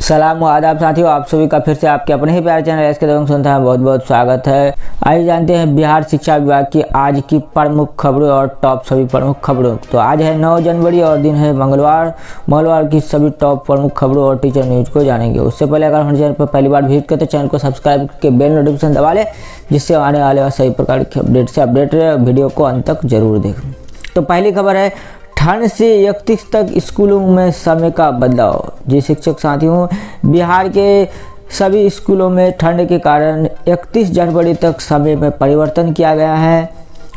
सलाम आदाब साथियों, आप सभी का फिर से आपके अपने ही प्यारे चैनल एस के दबंग सुनता है बहुत बहुत स्वागत है। आइए जानते हैं बिहार शिक्षा विभाग की आज की प्रमुख खबरों और टॉप सभी प्रमुख खबरों। तो आज है 9 जनवरी और दिन है मंगलवार की सभी टॉप प्रमुख खबरों और टीचर न्यूज को जानेंगे। उससे पहले अगर हमारे चैनल पर पहली बार विजिट करते चैनल को सब्सक्राइब करके बेल नोटिफिकेशन दबा ले, जिससे आने वाले सभी प्रकार के अपडेट से अपडेट रहे। वीडियो को अंत तक जरूर देखें। तो पहली खबर है, ठंड से 31 तक स्कूलों में समय का बदलाव। जी शिक्षक साथियों, बिहार के सभी स्कूलों में ठंड के कारण 31 जनवरी तक समय में परिवर्तन किया गया है।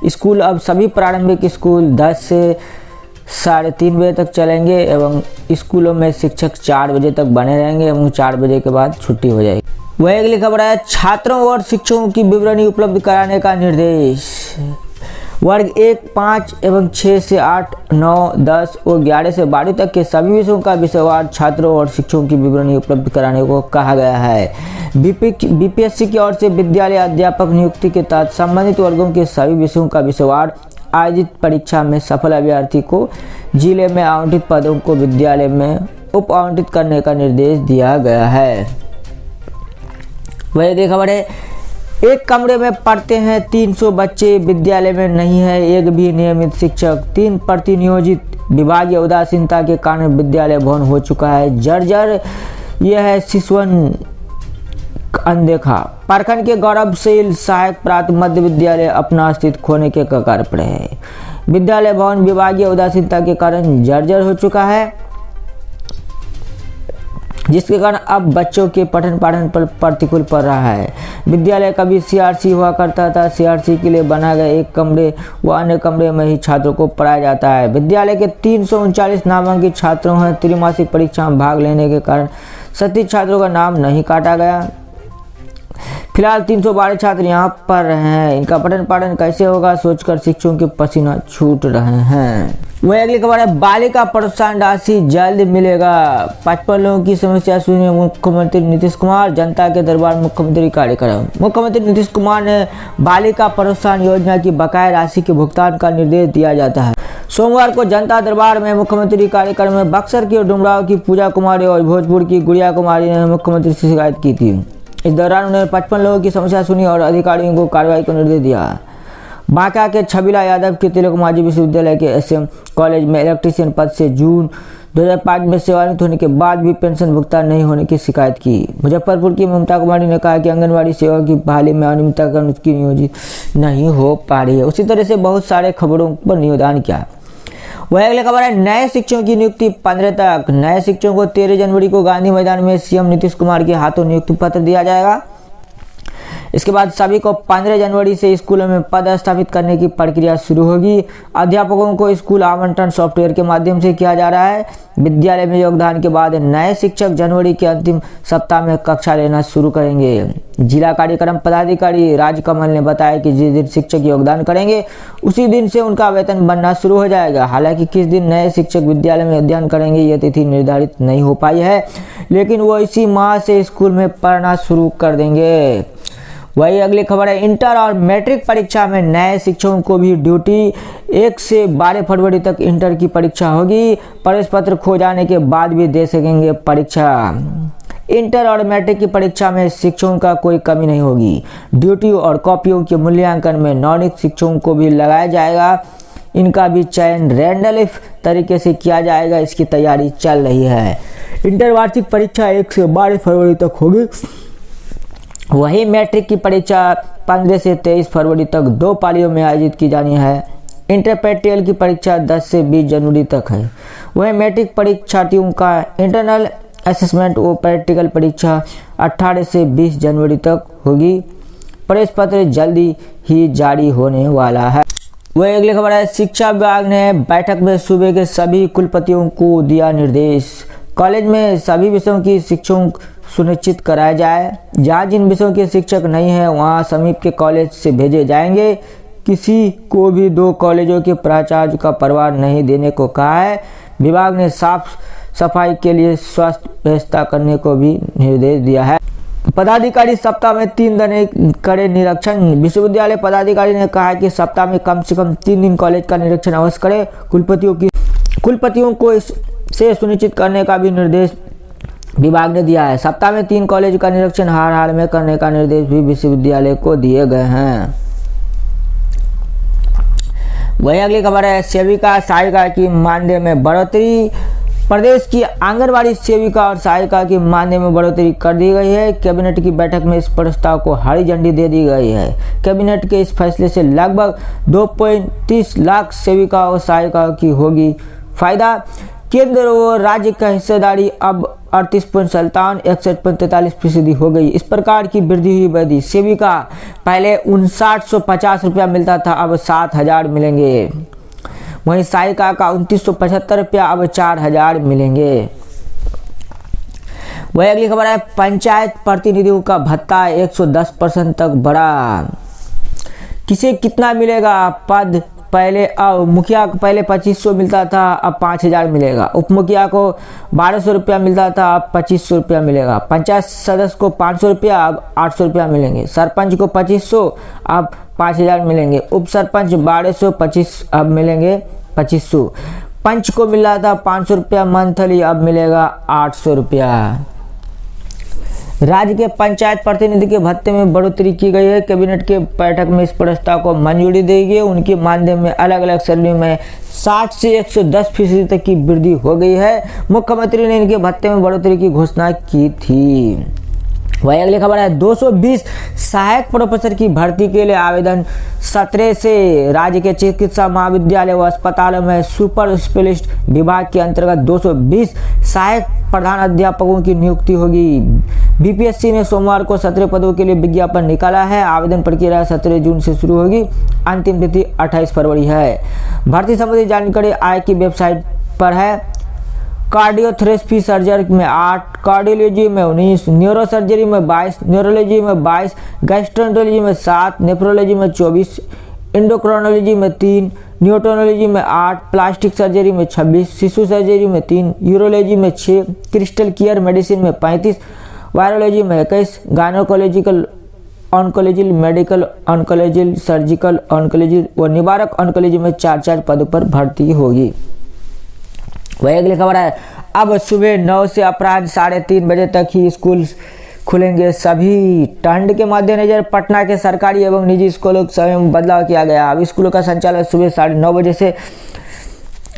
स्कूल अब सभी प्रारंभिक स्कूल 10 से 3:30 बजे तक चलेंगे एवं स्कूलों में शिक्षक 4 बजे तक बने रहेंगे एवं 4 बजे के बाद छुट्टी हो जाएगी। वह अगली खबर है, छात्रों और शिक्षकों की विवरणी उपलब्ध कराने का निर्देश। वर्ग 1, 5 एवं 6 से 8, 9, 10 और 11 से 12 तक के सभी विषयों का विषयवार छात्रों और शिक्षकों की विवरणी उपलब्ध कराने को कहा गया है। बीपीएससी की ओर से विद्यालय अध्यापक नियुक्ति के तहत संबंधित वर्गों के सभी विषयों का विषयवार आयोजित परीक्षा में सफल अभ्यर्थी को जिले में आवंटित पदों को विद्यालय में उप आवंटित करने का निर्देश दिया गया है। वह खबर है, एक कमरे में पढ़ते हैं 300 बच्चे, विद्यालय में नहीं है एक भी नियमित शिक्षक, 3 प्रतिनियोजित। विभागीय उदासीनता के कारण विद्यालय भवन हो चुका है जर्जर, यह है शिशुवन अनदेखा। प्रखंड के गौरवशील सहायक प्राथमिक मध्य विद्यालय अपना अस्तित्व खोने के कगार पर है। विद्यालय भवन विभागीय उदासीनता के कारण जर्जर हो चुका है, जिसके कारण अब बच्चों के पठन पाठन पर प्रतिकूल पड़ रहा है। विद्यालय कभी सीआरसी हुआ करता था। सीआरसी के लिए बना गया एक कमरे व अन्य कमरे में ही छात्रों को पढ़ाया जाता है। विद्यालय के 339 नामांकित छात्रों हैं। त्रैमासिक परीक्षा में भाग लेने के कारण 37 छात्रों का नाम नहीं काटा गया। फिलहाल 312 छात्र यहाँ पढ़ रहे हैं। इनका पठन पाठन कैसे होगा सोचकर शिक्षकों के पसीना छूट रहे हैं। वही अगली खबर है, बालिका प्रोत्साहन राशि जल्द मिलेगा। 55 लोगों की समस्या सुनिए मुख्यमंत्री नीतीश कुमार। जनता के दरबार मुख्यमंत्री कार्यक्रम। मुख्यमंत्री नीतीश कुमार ने बालिका प्रोत्साहन योजना की बकाया राशि के भुगतान का निर्देश दिया जाता है। सोमवार को जनता दरबार में मुख्यमंत्री कार्यक्रम में बक्सर की डुमराव की पूजा कुमारी और भोजपुर की गुड़िया कुमारी ने मुख्यमंत्री से शिकायत की थी। इस दौरान उन्होंने 55 लोगों की समस्या सुनी और अधिकारियों को कार्रवाई का निर्देश दिया। बांका के छबीला यादव के तिलक मांझी विश्वविद्यालय के एसएम कॉलेज में इलेक्ट्रीशियन पद से जून 2005 में सेवानिवृत्त होने के बाद भी पेंशन भुगतान नहीं होने की शिकायत की। मुजफ्फरपुर की ममता कुमारी ने कहा कि आंगनबाड़ी सेवा की बहाली में अनियमितता के कारण उसकी नियोजित नहीं हो पा रही है। उसी तरह से बहुत सारे खबरों पर निवेदन किया। वह अगली खबर है, नए शिक्षकों की नियुक्ति 15 तक। नए शिक्षकों को 13 जनवरी को गांधी मैदान में सीएम नीतीश कुमार के हाथों नियुक्ति पत्र दिया जाएगा। इसके बाद सभी को 15 जनवरी से स्कूलों में पद स्थापित करने की प्रक्रिया शुरू होगी। अध्यापकों को स्कूल आवंटन सॉफ्टवेयर के माध्यम से किया जा रहा है। विद्यालय में योगदान के बाद नए शिक्षक जनवरी के अंतिम सप्ताह में कक्षा लेना शुरू करेंगे। जिला कार्यक्रम पदाधिकारी राजकमल ने बताया कि जिस दिन शिक्षक योगदान करेंगे उसी दिन से उनका वेतन बनना शुरू हो जाएगा। हालांकि किस दिन नए शिक्षक विद्यालय में अध्ययन करेंगे यह तिथि निर्धारित नहीं हो पाई है, लेकिन वो इसी माह से स्कूल में पढ़ना शुरू कर देंगे। वही अगली खबर है, इंटर और मैट्रिक परीक्षा में नए शिक्षकों को भी ड्यूटी। 1 से 12 फरवरी तक इंटर की परीक्षा होगी। प्रवेश पत्र खो जाने के बाद भी दे सकेंगे परीक्षा। इंटर और मैट्रिक की परीक्षा में शिक्षकों का कोई कमी नहीं होगी। ड्यूटी और कॉपियों के मूल्यांकन में नवनियुक्त शिक्षकों को भी लगाया जाएगा। इनका भी चयन रैंडलिफ तरीके से किया जाएगा। इसकी तैयारी चल रही है। इंटर वार्षिक परीक्षा 1 से 12 फरवरी तक होगी। वही मैट्रिक की परीक्षा 15 से 23 फरवरी तक 2 पालियों में आयोजित की जानी है। इंटरपेट्रियल की परीक्षा 10 से 20 जनवरी तक है। वही मैट्रिक परीक्षार्थियों का इंटरनल असेसमेंट और प्रैक्टिकल परीक्षा 18 से 20 जनवरी तक होगी। प्रवेश पत्र जल्दी ही जारी होने वाला है। वही अगली खबर है, शिक्षा विभाग ने बैठक में सूबे के सभी कुलपतियों को दिया निर्देश। कॉलेज में सभी विषयों की शिक्षकों सुनिश्चित कराया जाए। जहाँ जिन विषयों के शिक्षक नहीं है वहाँ समीप के कॉलेज से भेजे जाएंगे। किसी को भी 2 कॉलेजों के प्राचार्य का प्रभार नहीं देने को कहा है। विभाग ने साफ सफाई के लिए स्वास्थ्य व्यवस्था करने को भी निर्देश दिया है। पदाधिकारी सप्ताह में 3 दिन करे निरीक्षण। विश्वविद्यालय पदाधिकारी ने कहा कि सप्ताह में कम से कम 3 दिन कॉलेज का निरीक्षण अवश्य करे। कुलपतियों को से सुनिश्चित करने का भी निर्देश विभाग ने दिया है। सप्ताह में 3 कॉलेज का निरीक्षण हाल में करने का निर्देश भी विश्वविद्यालय को दिए गए हैं। वहीं अगली खबर है, सेविका सहायिका की मानदेय में बढ़ोतरी। प्रदेश की आंगनबाड़ी सेविका और सहायिका की मानदेय में बढ़ोतरी कर दी गई है। कैबिनेट की बैठक में इस प्रस्ताव को हरी झंडी दे दी गई है। कैबिनेट के इस फैसले से लगभग 2.30 लाख सेविका और सहायिकाओं की होगी फायदा। केंद्र और राज्य का हिस्सेदारी अब 38.57 61.43% हो गई। इस प्रकार की वृद्धि हुई वृद्धि सेविका पहले 5950 रुपया मिलता था, अब 7000 मिलेंगे। वहीं सहायिका का 2975 रुपया, अब 4000 मिलेंगे। वही अगली खबर है, पंचायत प्रतिनिधियों का भत्ता 110% तक बढ़ा। किसे कितना मिलेगा? पद पहले मुखिया को पहले 2500 मिलता था, अब 5000 मिलेगा। उप मुखिया को 1200 रुपया मिलता था, अब 2500 रुपया मिलेगा। पंचायत सदस्य को 500 रुपया, अब 800 रुपया मिलेंगे। सरपंच को 2500, अब 5000 मिलेंगे। उप सरपंच 1225, अब मिलेंगे 2500। पंच को मिल रहा था 500 रुपया मंथली, अब मिलेगा 800 रुपया। राज्य के पंचायत प्रतिनिधि के भत्ते में बढ़ोतरी की गई है। कैबिनेट के बैठक में इस प्रस्ताव को मंजूरी दी गई। उनके मानदेय में अलग अलग श्रेणी में 60 से 110% तक की वृद्धि हो गई है। मुख्यमंत्री ने इनके भत्ते में बढ़ोतरी की घोषणा की थी। वही अगली खबर है, 220 सहायक प्रोफेसर की भर्ती के लिए आवेदन 17 से। राज्य के चिकित्सा महाविद्यालय व अस्पतालों में सुपर स्पेशलिस्ट विभाग के अंतर्गत 220 सहायक प्रधान अध्यापकों की नियुक्ति होगी। बीपीएससी ने सोमवार को 17 पदों के लिए विज्ञापन निकाला है। आवेदन प्रक्रिया 17 जून से शुरू होगी। अंतिम तिथि 28 फरवरी है। भर्ती संबंधी जानकारी आयोग की वेबसाइट पर है। कार्डियोथेरेपी सर्जरी में 8, कार्डियोलॉजी में 19, न्यूरो सर्जरी में 22, न्यूरोलॉजी में 22, गैस्ट्रोएंटरोलॉजी में 7, नेफ्रोलॉजी में 24, एंडोक्राइनोलॉजी में 3, न्यूरोलॉजी में 8, प्लास्टिक सर्जरी में 26, शिशु सर्जरी में 3, यूरोलॉजी में 6, क्रिस्टल केयर मेडिसिन में 35, वायरोलॉजी में 21, gynaecological oncology, medical oncology, surgical oncology व निवारक ऑन्कोलॉजी में 4-4 पदों पर भर्ती होगी। वही अगली खबर है, अब सुबह 9 से अपराह्न 3:30 बजे तक ही स्कूल खुलेंगे सभी। ठंड के मद्देनजर पटना के सरकारी एवं निजी स्कूलों में बदलाव किया गया। अब स्कूलों का संचालन सुबह 9:30 बजे से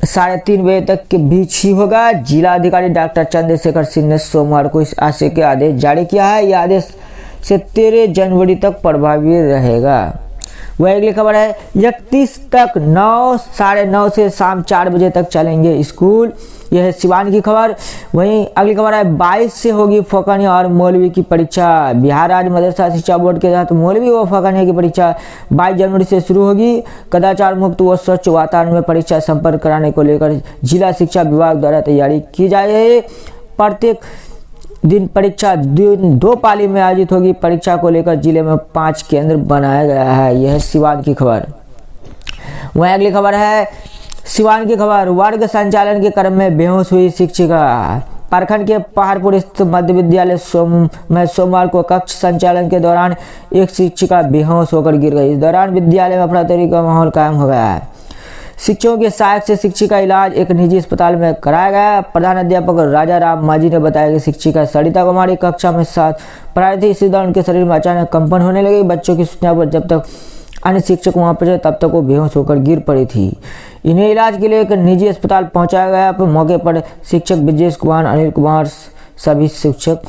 3:30 बजे तक के बीच ही होगा। जिलाधिकारी डॉक्टर चंद्रशेखर सिंह ने सोमवार को इस आशय के आदेश जारी किया है। यह आदेश से 13 जनवरी तक प्रभावी रहेगा। वह अगली खबर है, 31 तक 9:30 से शाम 4 बजे तक चलेंगे स्कूल। यह है सिवान की खबर। वहीं अगली खबर है, 22 से होगी फौकानिया और मौलवी की परीक्षा। बिहार राज्य मदरसा शिक्षा बोर्ड के तहत मौलवी व फौकानिया की परीक्षा 22 जनवरी से शुरू होगी। कदाचार मुक्त व स्वच्छ वातावरण में परीक्षा संपन्न कराने को लेकर जिला शिक्षा विभाग द्वारा तैयारी की जा रही है। प्रत्येक दिन परीक्षा 2 पाली में आयोजित होगी। परीक्षा को लेकर जिले में 5 केंद्र बनाया गया है। यह है सिवान की खबर। वहीं अगली खबर है, सिवान की खबर, वर्ग संचालन के क्रम में बेहोश हुई शिक्षिका। प्रखंड के पहाड़पुर स्थित मध्य विद्यालय में सोमवार को कक्ष संचालन के दौरान एक शिक्षिका बेहोश होकर गिर गई। इस दौरान विद्यालय में अफरा-तफरी का माहौल कायम हो गया है। शिक्षकों के सहायक से शिक्षिका इलाज एक निजी अस्पताल में कराया गया। प्रधान अध्यापक राजा राम मांझी ने बताया कि शिक्षिका सरिता कुमारी कक्षा में साथ पढ़ा रही थी। इसी दौरान उनके शरीर में अचानक कंपन होने लगी। बच्चों की सूचना पर जब तक अन्य शिक्षक वहां पहुंचे तब तक वो बेहोश होकर गिर पड़ी थी। इन्हें इलाज के लिए एक निजी अस्पताल पहुंचाया गया। मौके पर शिक्षक ब्रजेश कुमार, अनिल कुमार सभी शिक्षक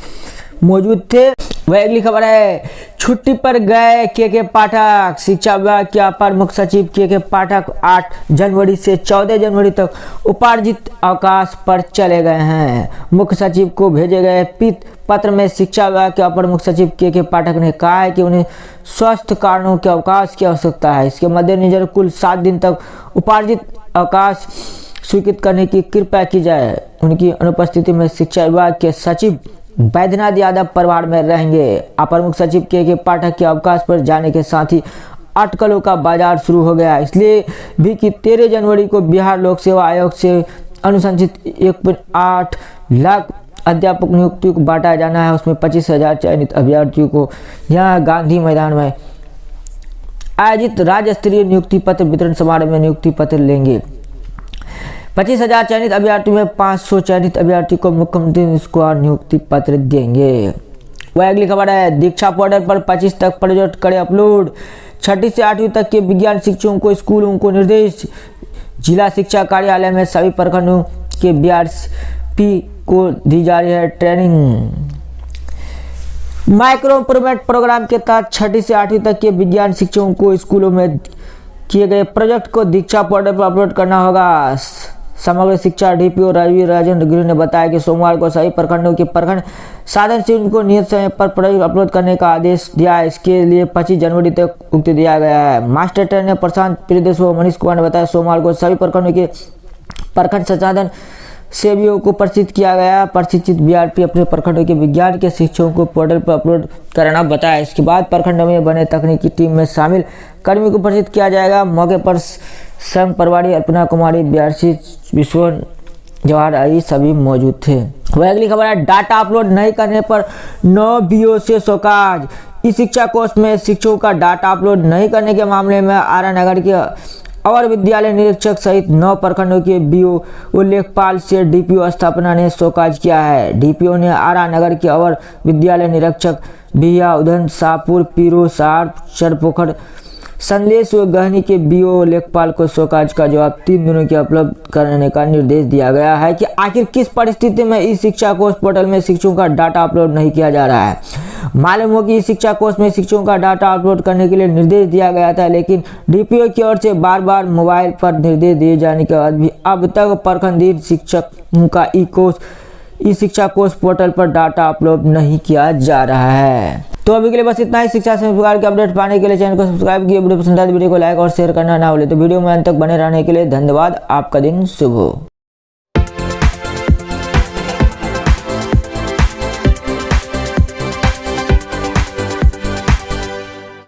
मौजूद थे। वह अगली खबर है, छुट्टी पर गए के पाठक। शिक्षा विभाग के अपर मुख्य सचिव के पाठक 8 जनवरी से 14 जनवरी तक उपार्जित अवकाश पर चले गए हैं। मुख्य सचिव को भेजे गए पत्र में शिक्षा विभाग के अपर मुख्य सचिव के पाठक ने कहा है कि उन्हें स्वास्थ्य कारणों के अवकाश की आवश्यकता है। इसके मद्देनजर कुल 7 दिन तक उपार्जित अवकाश स्वीकृत करने की कृपया की जाए। उनकी अनुपस्थिति में शिक्षा विभाग के सचिव बैद्यनाथ यादव प्रभार में रहेंगे। अपर मुख्य सचिव के पाठक के अवकाश पर जाने के साथ ही अटकलों का बाजार शुरू हो गया। इसलिए भी कि 13 जनवरी को बिहार लोक सेवा आयोग से अनुशंसित 1.8 लाख अध्यापक नियुक्तियों को बांटा जाना है। उसमें 25,000 चयनित अभ्यर्थियों को यहाँ गांधी मैदान में आयोजित राज्य स्तरीय नियुक्ति पत्र वितरण समारोह में नियुक्ति पत्र लेंगे। 25,000 चयनित अभ्यर्थी में 500 चयनित अभ्यर्थी को मुख्यमंत्री नीतीश कुमार नियुक्ति पत्र देंगे। वह अगली खबर है, दीक्षा पोर्टल पर 25 तक प्रोजेक्ट करें अपलोड। 6ठी से 8वीं तक के विज्ञान शिक्षकों को स्कूलों को निर्देश। जिला शिक्षा कार्यालय में सभी प्रखंडों के बीआरपी को दी जा रही है ट्रेनिंग। माइक्रो इम्प्रूवमेंट प्रोग्राम के तहत 6ठी से 8वीं तक के विज्ञान शिक्षकों को स्कूलों में किए गए प्रोजेक्ट को दीक्षा पोर्टल पर अपलोड करना होगा। समग्र शिक्षा डीपीओ राजवीर राजेंद्र गिरी ने बताया कि सोमवार को सभी प्रखंडों के प्रखंड साधन सिंह को नियत समय पर प्रोजेक्ट अपलोड करने का आदेश दिया है। इसके लिए 25 जनवरी तक उक्त दिया गया है। मास्टर ट्रेनर प्रशांत प्रियदेश व मनीष कुमार ने बताया, सोमवार को सभी प्रखंडों के प्रखंड संसाधन सेवियों को प्रशिक्षित किया गया। प्रशिक्षित बीआरपी अपने प्रखंडों के विज्ञान के शिक्षकों को पोर्टल पर अपलोड करना बताया। इसके बाद प्रखंडों में बने तकनीकी टीम में शामिल कर्मियों को प्रशिक्षित किया जाएगा। मौके पर संघ प्रभारी अर्पणा कुमारी, बीआरसी विश्व जवाहर आदि सभी मौजूद थे। वह अगली खबर है, डाटा अपलोड नहीं करने पर 9 बीओ से शोकाज। ई शिक्षा कोष में शिक्षकों का डाटा अपलोड नहीं करने के मामले में आरा नगर के अवर विद्यालय निरीक्षक सहित 9 प्रखंडों के बीओ व लेखपाल से डीपीओ स्थापना ने शोकाज किया है। डीपीओ ने आरा नगर के अवर विद्यालय निरीक्षक बिहिया उधन शाहपुर पीरो सार चरपोखर संदेश व गहनी के बीओ लेखपाल को शोकाज का जवाब 3 दिनों के उपलब्ध करने का निर्देश दिया गया है कि आखिर किस परिस्थिति में इस शिक्षा कोष पोर्टल में शिक्षकों का डाटा अपलोड नहीं किया जा रहा है। मालूम हो कि इस शिक्षा कोष में शिक्षकों का डाटा अपलोड करने के लिए निर्देश दिया गया था, लेकिन डीपीओ की ओर से बार बार मोबाइल पर निर्देश दिए जाने के बाद भी अब तक प्रखंडीय शिक्षकों का ई शिक्षा कोष पोर्टल पर डाटा अपलोड नहीं किया जा रहा है। तो अभी के लिए बस इतना ही। शिक्षा से प्रकार के अपडेट पाने के लिए चैनल को सब्सक्राइब कीजिए। वीडियो पसंद आए तो वीडियो को लाइक और शेयर करना ना भूलें। तो वीडियो में अंत तक बने रहने के लिए धन्यवाद। आपका दिन शुभ हो।